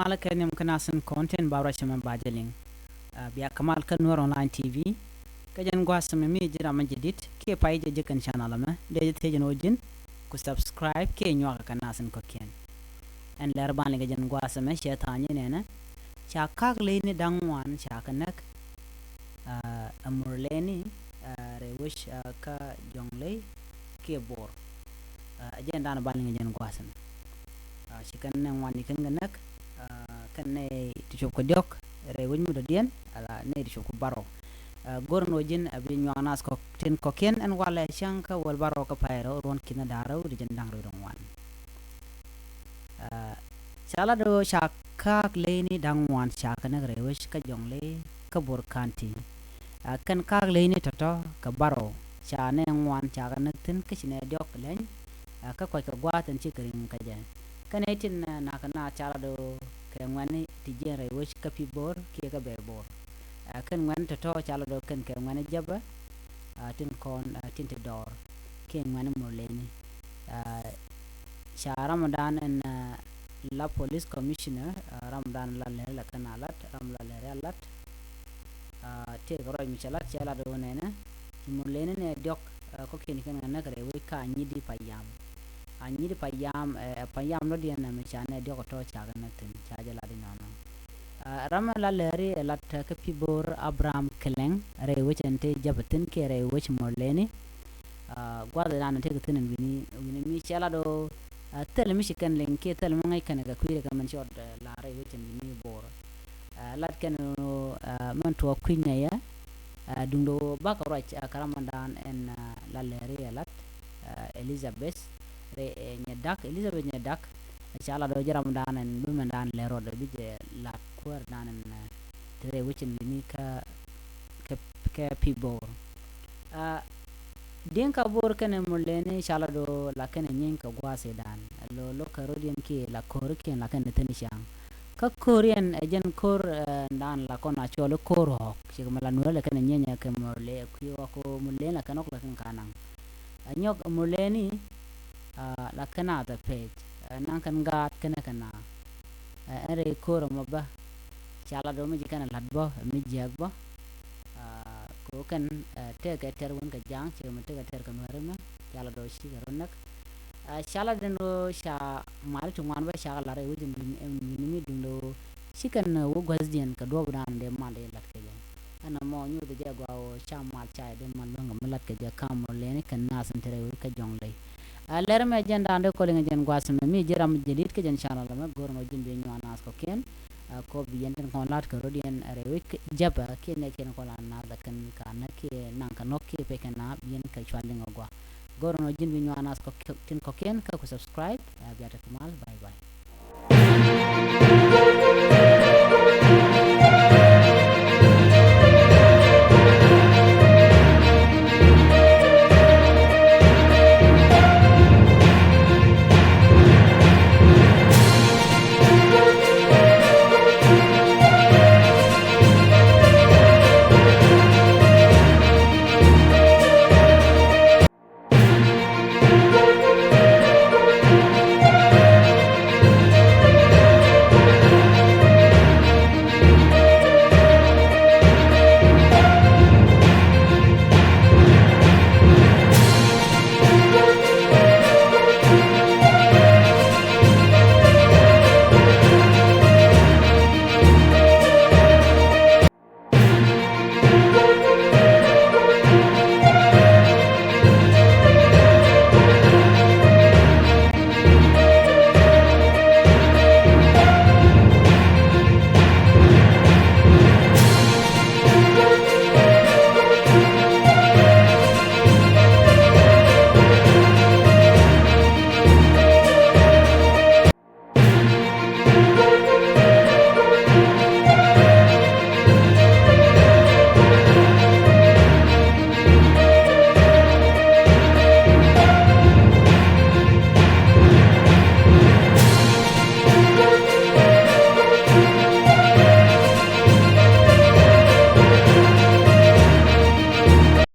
mala kan yam kana sin content babra shama bajeling biya kamal kan nur online tv kajan gwa sama mi jira man jidit ke pai je kan channel ma de te jen ojin ku subscribe ke nyo kana sin ko ken en ler ban le jan gwa sama shetani ne na cha kak le ni dangwan cha kanak amurleni rewish ka jongle ke bor ajen dan ban le jan gwa sama shikan nan wani kan ganak kan ne ticho ko diok rewin mu dien ala ne ticho ko baro gorno jin abi nyanas ko tin ko ken en wala shanka wal baro ko payro ron kina daro di jendang ro wan sala do shaka leni dangwan shaka na rewish ka jongle ka bor kanti kan ka leni toto ka baro shane wan shaka na tin kishine diok len ka ko ka gwatan chikrin ka jan kanetin na kana chala do ke ngani tijere wish ka pi bor ke ka be bor kan ngwan to chala do kan ke ngani jaba tin kon tin te dor ke ngani moleni sha ramadan en la police commissioner ramadan la le la kana lat ram la le lat te goro mi chala do nena moleni ne dok ko ken kan na kare wi ka nyi di payam anyi di payam no dia na me chane dio ko to chaga na tin chaja la di nono rama la leri lat ka pibor abraham keleng re wich ente jabatin ke re wich morleni gwada na te tin wini mi chala do tel mi shikan len ke tel mo ngai kana ga kuire ga man shot la re wich ni bor lat kan no man to kwinya ya dundo baka roch karamandan en la leri lat elizabeth Elizabeth nyedak inshallah do jaram danan dum dan lero do bije la kwar danan tere wicin ni ka pibo den ka bor kana mulene inshallah do la kana nyen ka gwase dan lo karodien ki la kor ki la kana tani shang ka korean ejen kor dan la kona cholo kor hok shi mala nure kana nyenya ka mole ko mulene la kanok la kan kanang anyok muleni la kana da page nan kan gat kana ere koro maba chala do mi kana ladbo mi jagbo ko kan te ga ter won ga jang che mo te ga ter kan warma chala do shi garonak chala den ro sha mal tu man ba sha la re wujin mi dundo shi kan wo gwazdian ka do dan de mal de lat ke ana mo nyu de jagwa o sha mal chai de mal nga malat ke ja kam le ne kan nasan tere ka jongle ler me jenda ande ko lenga jen gwasme mi jiram jedit ke jen channel ma gorno jimbe nyana ko ken ko bienten kon lat ko rodien rewik jaba ke ne ken ko lan na da kan kana ke nan ka nokki pe kana bien ka chwali ngogwa gorno jimbe nyana ko tin ko ken ka ko subscribe biata kamal bye bye